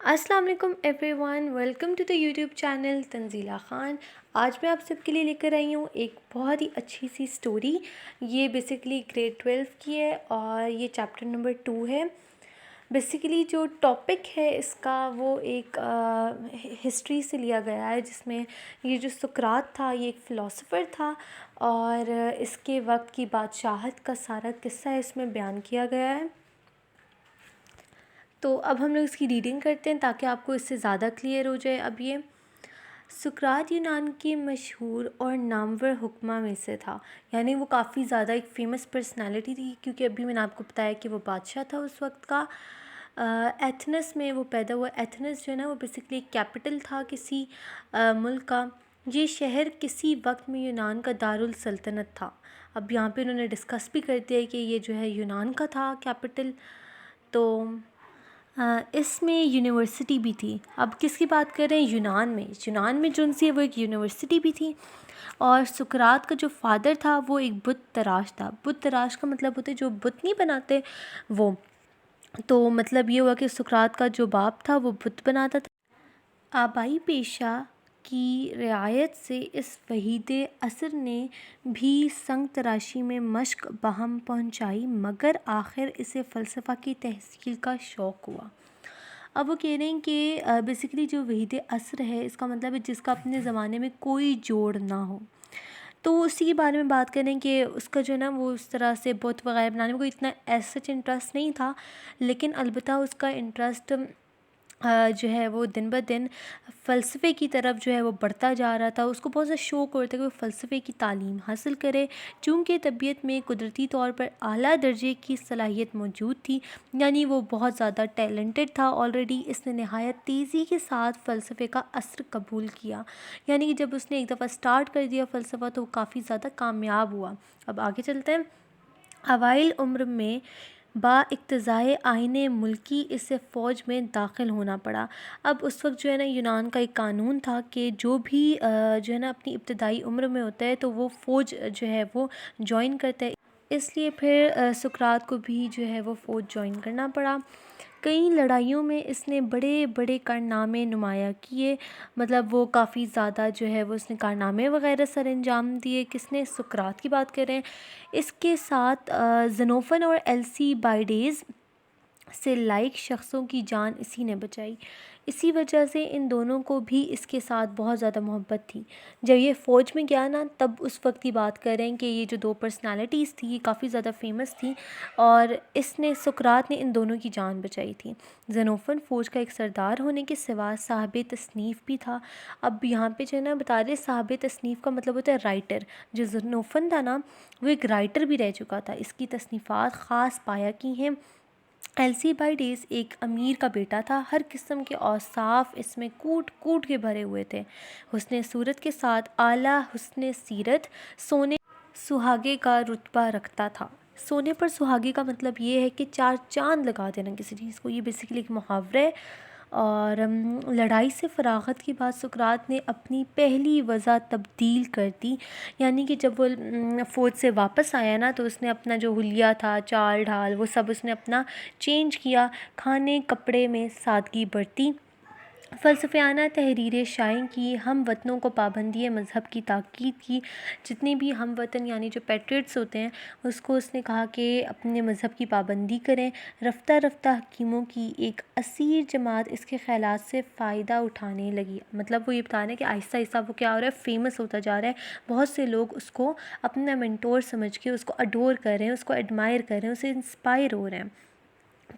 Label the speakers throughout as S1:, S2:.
S1: السلام علیکم everyone, welcome to the YouTube channel Tanzila Khan. آج میں آپ سب کے لیے لے کر آئی ہوں ایک بہت ہی اچھی سی سٹوری۔ یہ بیسیکلی گریڈ 12 کی ہے اور یہ چیپٹر نمبر 2 ہے۔ بیسیکلی جو ٹاپک ہے اس کا وہ ایک ہسٹری سے لیا گیا ہے، جس میں یہ جو سقراط تھا یہ ایک فلاسفر تھا اور اس کے وقت کی بادشاہت کا سارا قصہ اس میں بیان کیا گیا ہے۔ تو اب ہم لوگ اس کی ریڈنگ کرتے ہیں تاکہ آپ کو اس سے زیادہ کلیئر ہو جائے۔ اب یہ سقراط یونان کی مشہور اور نامور حکمہ میں سے تھا، یعنی وہ کافی زیادہ ایک فیمس پرسنالٹی تھی، کیونکہ ابھی میں نے آپ کو بتایا کہ وہ بادشاہ تھا اس وقت کا۔ ایتھنس میں وہ پیدا ہوا۔ ایتھنس جو ہے نا وہ بیسیکلی ایک کیپٹل تھا کسی ملک کا۔ یہ شہر کسی وقت میں یونان کا دارالسلطنت تھا۔ اب یہاں پہ انہوں نے ڈسکس بھی کر دیا کہ یہ جو ہے یونان کا تھا کیپٹل۔ تو اس میں یونیورسٹی بھی تھی۔ اب کس کی بات کر رہے ہیں؟ یونان میں جو سی ہے وہ ایک یونیورسٹی بھی تھی۔ اور سقراط کا جو فادر تھا وہ ایک بت تراش تھا۔ بت تراش کا مطلب ہوتا ہے جو بت نہیں بناتے وہ۔ تو مطلب یہ ہوا کہ سقراط کا جو باپ تھا وہ بت بناتا تھا۔ آبائی پیشہ کی رعایت سے اس وحید عصر نے بھی سنگ تراشی میں مشق بہم پہنچائی، مگر آخر اسے فلسفہ کی تحصیل کا شوق ہوا۔ اب وہ کہہ رہے ہیں کہ بیسیکلی جو وحید عصر ہے اس کا مطلب ہے جس کا اپنے زمانے میں کوئی جوڑ نہ ہو۔ تو اسی کے بارے میں بات کریں کہ اس کا جو ہے نا وہ اس طرح سے بت وغیرہ بنانے میں کوئی اتنا سچ انٹرسٹ نہیں تھا، لیکن البتہ اس کا انٹرسٹ جو ہے وہ دن بہ دن فلسفے کی طرف جو ہے وہ بڑھتا جا رہا تھا۔ اس کو بہت زیادہ شوق ہوتا ہے کہ وہ فلسفے کی تعلیم حاصل کرے، چونکہ طبیعت میں قدرتی طور پر اعلیٰ درجے کی صلاحیت موجود تھی، یعنی وہ بہت زیادہ ٹیلنٹڈ تھا آلریڈی۔ اس نے نہایت تیزی کے ساتھ فلسفے کا عصر قبول کیا، یعنی کہ جب اس نے ایک دفعہ سٹارٹ کر دیا فلسفہ تو وہ کافی زیادہ کامیاب ہوا۔ اب آگے چلتے ہیں۔ اوائل عمر میں با اقتضائے آئین ملکی اسے فوج میں داخل ہونا پڑا۔ اب اس وقت جو ہے نا یونان کا ایک قانون تھا کہ جو بھی جو ہے نا اپنی ابتدائی عمر میں ہوتا ہے تو وہ فوج جو ہے وہ جوائن کرتا ہے، اس لیے پھر سقراط کو بھی جو ہے وہ فوج جوائن کرنا پڑا۔ کئی لڑائیوں میں اس نے بڑے بڑے کارنامے نمایاں کیے، مطلب وہ کافی زیادہ جو ہے وہ اس نے کارنامے وغیرہ سر انجام دیے۔ کس نے؟ سقراط کی بات کریں۔ اس کے ساتھ زنوفن اور السیبائیڈیز سے لائق شخصوں کی جان اسی نے بچائی۔ اسی وجہ سے ان دونوں کو بھی اس کے ساتھ بہت زیادہ محبت تھی۔ جب یہ فوج میں گیا نا تب اس وقت کی بات کر رہے ہیں کہ یہ جو دو پرسنالٹیز تھی یہ کافی زیادہ فیمس تھیں اور سقراط نے ان دونوں کی جان بچائی تھی۔ زنوفن فوج کا ایک سردار ہونے کے سوا صاحب تصنیف بھی تھا۔ اب یہاں پہ جو ہے نا بتا رہے صاحب تصنیف کا مطلب ہوتا ہے رائٹر۔ جو زنوفن تھا نا وہ ایک رائٹر بھی رہ چکا تھا، اس کی تصنیفات خاص پایا کی ہیں۔ السیبائیڈیز ایک امیر کا بیٹا تھا، ہر قسم کے اوصاف اس میں کوٹ کوٹ کے بھرے ہوئے تھے۔ حسن صورت کے ساتھ اعلیٰ حسن سیرت، سونے سہاگے کا رتبہ رکھتا تھا۔ سونے پر سہاگے کا مطلب یہ ہے کہ 4 چاند لگا دینا کسی چیز کو، یہ بیسیکلی ایک محاورہ ہے۔ اور لڑائی سے فراغت کے بعد سقراط نے اپنی پہلی وضع تبدیل کر دی، یعنی کہ جب وہ فوج سے واپس آیا نا تو اس نے اپنا جو حلیہ تھا، چال ڈھال، وہ سب اس نے اپنا چینج کیا۔ کھانے کپڑے میں سادگی برتی، فلسفیانہ تحریریں شائع کی، ہم وطنوں کو پابندی مذہب کی تاکید کی۔ جتنے بھی ہم وطن یعنی جو پیٹریٹس ہوتے ہیں اس کو اس نے کہا کہ اپنے مذہب کی پابندی کریں۔ رفتہ رفتہ حکیموں کی ایک اسیر جماعت اس کے خیالات سے فائدہ اٹھانے لگی۔ مطلب وہ یہ بتا رہے ہیں کہ آہستہ آہستہ وہ کیا ہو رہا ہے، فیمس ہوتا جا رہا ہے۔ بہت سے لوگ اس کو اپنا مینٹور سمجھ کے اس کو اڈور کر رہے ہیں، اس کو ایڈمائر کر رہے ہیں، اسے انسپائر ہو رہے ہیں۔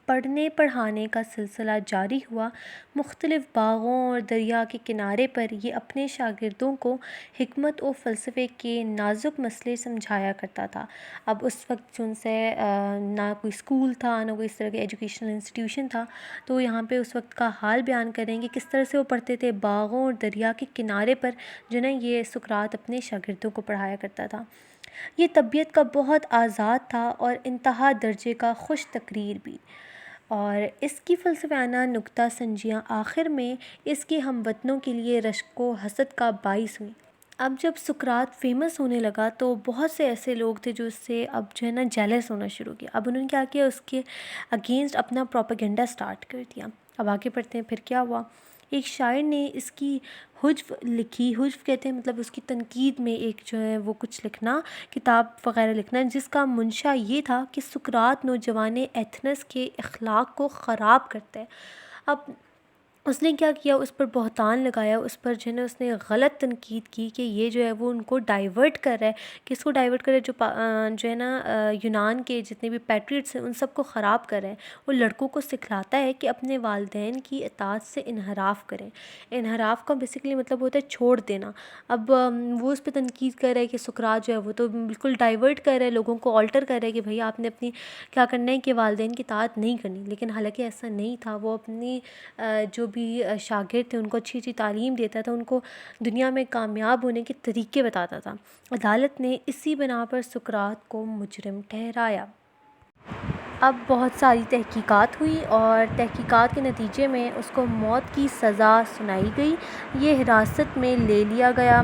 S1: پڑھنے پڑھانے کا سلسلہ جاری ہوا۔ مختلف باغوں اور دریا کے کنارے پر یہ اپنے شاگردوں کو حکمت و فلسفے کے نازک مسئلے سمجھایا کرتا تھا۔ اب اس وقت جو ان سے نہ کوئی اسکول تھا نہ کوئی اس طرح کے ایجوکیشنل انسٹیٹیوشن تھا، تو یہاں پہ اس وقت کا حال بیان کریں گے کس طرح سے وہ پڑھتے تھے۔ باغوں اور دریا کے کنارے پر جو نا یہ سقراط اپنے شاگردوں کو پڑھایا کرتا تھا۔ یہ طبیعت کا بہت آزاد تھا اور انتہا درجے کا خوش تقریر بھی، اور اس کی فلسفیانہ نکتہ سنجیاں آخر میں اس کے ہم وطنوں کے لیے رشک و حسد کا باعث ہوئیں۔ اب جب سقراط فیمس ہونے لگا تو بہت سے ایسے لوگ تھے جو اس سے اب جو ہے نا جیلس ہونا شروع کیا۔ اب انہوں نے کیا کیا، اس کے اگینسٹ اپنا پروپیگنڈا سٹارٹ کر دیا۔ اب آگے پڑھتے ہیں پھر کیا ہوا۔ ایک شاعر نے اس کی حجو لکھی، حجو کہتے ہیں مطلب اس کی تنقید میں ایک جو ہے وہ کچھ لکھنا، کتاب وغیرہ لکھنا، جس کا منشا یہ تھا کہ سقراط نوجوان ایتھنز کے اخلاق کو خراب کرتا ہے۔ اب اس نے کیا کیا، اس پر بہتان لگایا، اس پر جو ہے نا اس نے غلط تنقید کی کہ یہ جو ہے وہ ان کو ڈائیورٹ کر رہا ہے، کس کو ڈائیورٹ کر رہا ہے، جو ہے نا یونان کے جتنے بھی پیٹریٹس ہیں ان سب کو خراب کر رہے ہیں۔ وہ لڑکوں کو سکھلاتا ہے کہ اپنے والدین کی اطاعت سے انحراف کریں۔ انحراف کا بیسیکلی مطلب ہوتا ہے چھوڑ دینا۔ اب وہ اس پہ تنقید کر رہا ہے کہ سقراط جو ہے وہ تو بالکل ڈائیورٹ کر رہا ہے، لوگوں کو آلٹر کر رہا ہے کہ بھئی آپ نے اپنی کیا کرنا ہے کہ والدین کی اطاعت نہیں کرنی، لیکن حالانکہ ایسا نہیں تھا۔ وہ اپنی جو بھی شاگرد تھے ان کو اچھی اچھی تعلیم دیتا تھا، ان کو دنیا میں کامیاب ہونے کے طریقے بتاتا تھا۔ عدالت نے اسی بنا پر سقراط کو مجرم ٹھہرایا۔ اب بہت ساری تحقیقات ہوئی اور تحقیقات کے نتیجے میں اس کو موت کی سزا سنائی گئی۔ یہ حراست میں لے لیا گیا،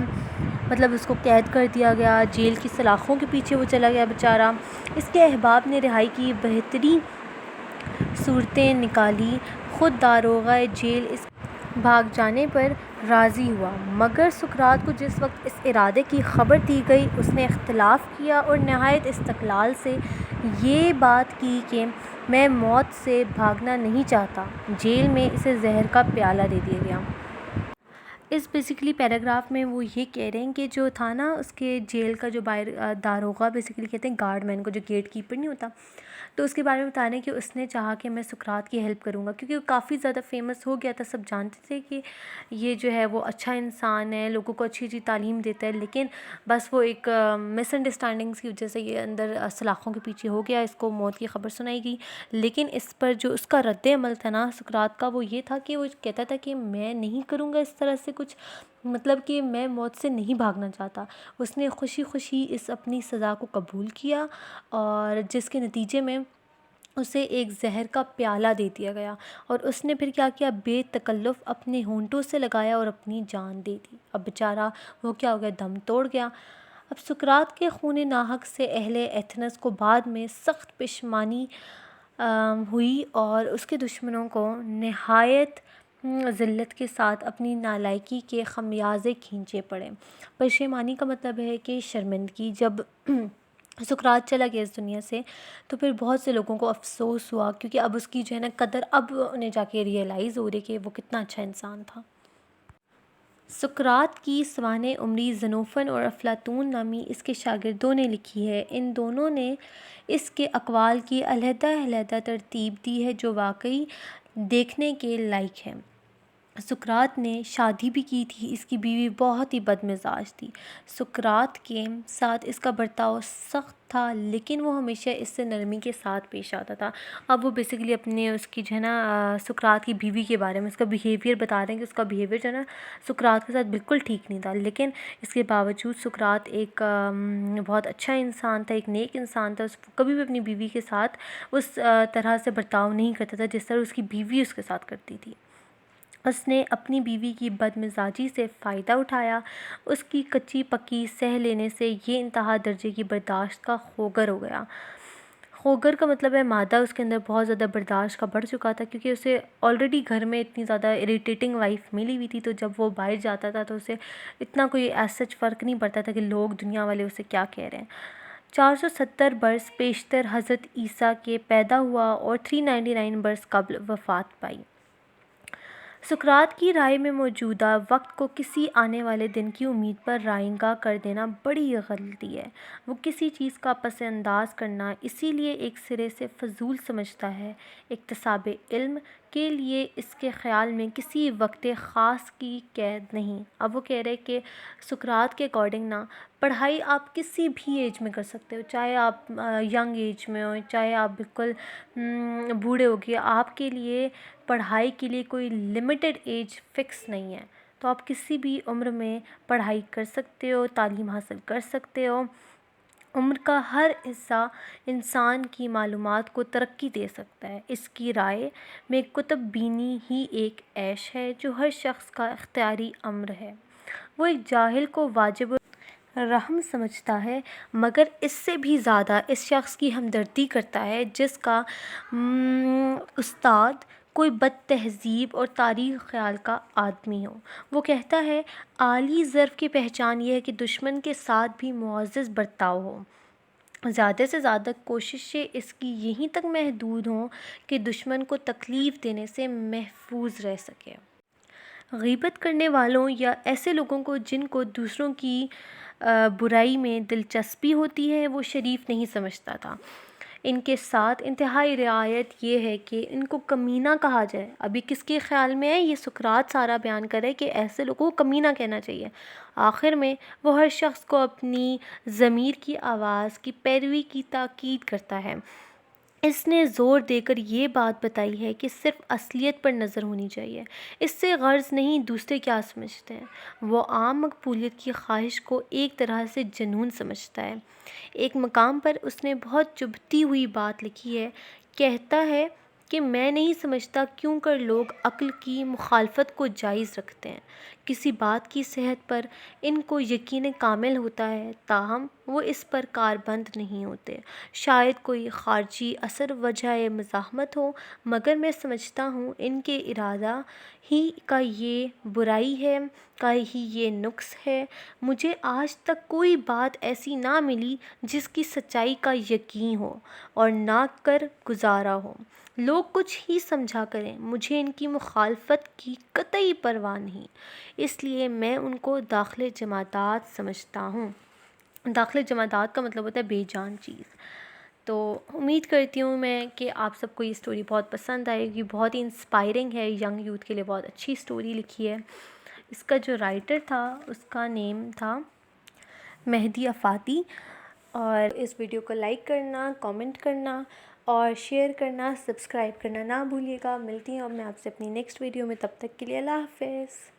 S1: مطلب اس کو قید کر دیا گیا، جیل کی سلاخوں کے پیچھے وہ چلا گیا بیچارہ۔ اس کے احباب نے رہائی کی بہترین صورتیں نکالی۔ خود داروغہ جیل اس بھاگ جانے پر راضی ہوا، مگر سقراط کو جس وقت اس ارادے کی خبر دی گئی اس نے اختلاف کیا اور نہایت استقلال سے یہ بات کی کہ میں موت سے بھاگنا نہیں چاہتا۔ جیل میں اسے زہر کا پیالہ دے دیا گیا۔ اس بیسیکلی پیراگراف میں وہ یہ کہہ رہے ہیں کہ جو تھا نا اس کے جیل کا جو باہر داروغہ بیسیکلی کہتے ہیں گارڈ مین کو، جو گیٹ کیپر نہیں ہوتا، تو اس کے بارے میں بتانا ہے کہ اس نے چاہا کہ میں سقراط کی ہیلپ کروں گا، کیونکہ وہ کافی زیادہ فیمس ہو گیا تھا، سب جانتے تھے کہ یہ جو ہے وہ اچھا انسان ہے، لوگوں کو اچھی اچھی تعلیم دیتا ہے، لیکن بس وہ ایک مس انڈرسٹینڈنگس کی وجہ سے یہ اندر سلاخوں کے پیچھے ہو گیا، اس کو موت کی خبر سنائی گئی۔ لیکن اس پر جو اس کا رد عمل تھا نا سقراط کا، وہ یہ تھا کہ وہ کہتا تھا کہ میں نہیں کروں گا اس طرح سے کچھ، مطلب کہ میں موت سے نہیں بھاگنا چاہتا۔ اس نے خوشی خوشی اس اپنی سزا کو قبول کیا اور جس کے نتیجے میں اسے ایک زہر کا پیالہ دے دیا گیا، اور اس نے پھر کیا کیا، بے تکلف اپنے ہونٹوں سے لگایا اور اپنی جان دے دی۔ اب بیچارہ وہ کیا ہو گیا، دم توڑ گیا۔ اب سقراط کے خون ناحق سے اہل ایتھنز کو بعد میں سخت پشیمانی ہوئی اور اس کے دشمنوں کو نہایت ذلت کے ساتھ اپنی نالائکی کے خمیازے کھینچے پڑے۔ پشیمانی کا مطلب ہے کہ شرمندگی۔ جب سقراط چلا گیا اس دنیا سے تو پھر بہت سے لوگوں کو افسوس ہوا، کیونکہ اب اس کی جو ہے نا قدر اب انہیں جا کے ریئلائز ہو رہی کہ وہ کتنا اچھا انسان تھا۔ سقراط کی سوانح عمری زنوفن اور افلاطون نامی اس کے شاگردوں نے لکھی ہے۔ ان دونوں نے اس کے اقوال کی علیحدہ علیحدہ ترتیب دی ہے جو واقعی دیکھنے کے لائق ہے۔ سقراط نے شادی بھی کی تھی، اس کی بیوی بہت ہی بد مزاج تھی۔ سقراط کے ساتھ اس کا برتاؤ سخت تھا، لیکن وہ ہمیشہ اس سے نرمی کے ساتھ پیش آتا تھا۔ اب وہ بیسیکلی اپنے اس کی جو ہے نا سقراط کی بیوی کے بارے میں اس کا بیہیویئر بتا رہے ہیں کہ اس کا بیہیویئر جو ہے نا سقراط کے ساتھ بالکل ٹھیک نہیں تھا، لیکن اس کے باوجود سقراط ایک بہت اچھا انسان تھا، ایک نیک انسان تھا۔ اس کبھی بھی اپنی بیوی کے ساتھ اس طرح سے برتاؤ نہیں کرتا تھا جس طرح اس کی بیوی اس کے ساتھ کرتی تھی۔ اس نے اپنی بیوی کی بد مزاجی سے فائدہ اٹھایا، اس کی کچی پکی سہ لینے سے یہ انتہا درجے کی برداشت کا خوگر ہو گیا۔ خوگر کا مطلب ہے مادہ اس کے اندر بہت زیادہ برداشت کا بڑھ چکا تھا، کیونکہ اسے آلریڈی گھر میں اتنی زیادہ اریٹیٹنگ وائف ملی ہوئی تھی، تو جب وہ باہر جاتا تھا تو اسے اتنا کوئی ایز سچ فرق نہیں پڑتا تھا کہ لوگ دنیا والے اسے کیا کہہ رہے ہیں۔ 470 برس پیشتر حضرت عیسیٰ کے پیدا ہوا اور 399 برس قبل وفات پائی۔ سقراط کی رائے میں موجودہ وقت کو کسی آنے والے دن کی امید پر رائیگاں کر دینا بڑی غلطی ہے۔ وہ کسی چیز کا پس انداز کرنا اسی لیے ایک سرے سے فضول سمجھتا ہے۔ اکتساب علم کے لیے اس کے خیال میں کسی وقت خاص کی قید نہیں۔ اب وہ کہہ رہے کہ سقراط کے اکارڈنگ نا پڑھائی آپ کسی بھی ایج میں کر سکتے ہو، چاہے آپ ینگ ایج میں ہو، چاہے آپ بالکل بوڑھے ہو گئے، آپ کے لیے پڑھائی کے لیے کوئی لمیٹڈ ایج فکس نہیں ہے۔ تو آپ کسی بھی عمر میں پڑھائی کر سکتے ہو، تعلیم حاصل کر سکتے ہو۔ عمر کا ہر حصہ انسان کی معلومات کو ترقی دے سکتا ہے۔ اس کی رائے میں کتب بینی ہی ایک عیش ہے جو ہر شخص کا اختیاری امر ہے۔ وہ ایک جاہل کو واجب رحم سمجھتا ہے، مگر اس سے بھی زیادہ اس شخص کی ہمدردی کرتا ہے جس کا استاد کوئی بد تہذیب اور تاریخ خیال کا آدمی ہو۔ وہ کہتا ہے اعلیٰ ظرف کی پہچان یہ ہے کہ دشمن کے ساتھ بھی معزز برتاؤ ہو۔ زیادہ سے زیادہ کوششیں اس کی یہیں تک محدود ہوں کہ دشمن کو تکلیف دینے سے محفوظ رہ سکے۔ غیبت کرنے والوں یا ایسے لوگوں کو جن کو دوسروں کی برائی میں دلچسپی ہوتی ہے وہ شریف نہیں سمجھتا تھا۔ ان کے ساتھ انتہائی رعایت یہ ہے کہ ان کو کمینہ کہا جائے۔ ابھی کس کے خیال میں ہے؟ یہ سقراط سارا بیان کرے کہ ایسے لوگوں کو کمینہ کہنا چاہیے۔ آخر میں وہ ہر شخص کو اپنی ضمیر کی آواز کی پیروی کی تاکید کرتا ہے۔ اس نے زور دے کر یہ بات بتائی ہے کہ صرف اصلیت پر نظر ہونی چاہیے، اس سے غرض نہیں دوسرے کیا سمجھتے ہیں۔ وہ عام مقبولیت کی خواہش کو ایک طرح سے جنون سمجھتا ہے۔ ایک مقام پر اس نے بہت چبھتی ہوئی بات لکھی ہے، کہتا ہے کہ میں نہیں سمجھتا کیوں کر لوگ عقل کی مخالفت کو جائز رکھتے ہیں۔ کسی بات کی صحت پر ان کو یقین کامل ہوتا ہے، تاہم وہ اس پر کاربند نہیں ہوتے۔ شاید کوئی خارجی اثر وجہ مزاحمت ہو، مگر میں سمجھتا ہوں ان کے ارادہ ہی کا یہ برائی ہے، کا ہی یہ نقص ہے۔ مجھے آج تک کوئی بات ایسی نہ ملی جس کی سچائی کا یقین ہو اور نہ کر گزارا ہو۔ لوگ کچھ ہی سمجھا کریں، مجھے ان کی مخالفت کی قطعی پرواہ نہیں، اس لیے میں ان کو داخل جمادات سمجھتا ہوں۔ داخل جمادات کا مطلب ہوتا ہے بے جان چیز۔ تو امید کرتی ہوں میں کہ آپ سب کو یہ سٹوری بہت پسند آئے گی، بہت ہی انسپائرنگ ہے، ینگ یوتھ کے لیے بہت اچھی سٹوری لکھی ہے۔ اس کا جو رائٹر تھا اس کا نیم تھا مہدی آفاقی۔ اور اس ویڈیو کو لائک کرنا، کامنٹ کرنا اور شیئر کرنا، سبسکرائب کرنا نہ بھولیے گا۔ ملتی ہوں اب میں آپ سے اپنی نیکسٹ ویڈیو میں، تب تک کے لیے اللہ حافظ۔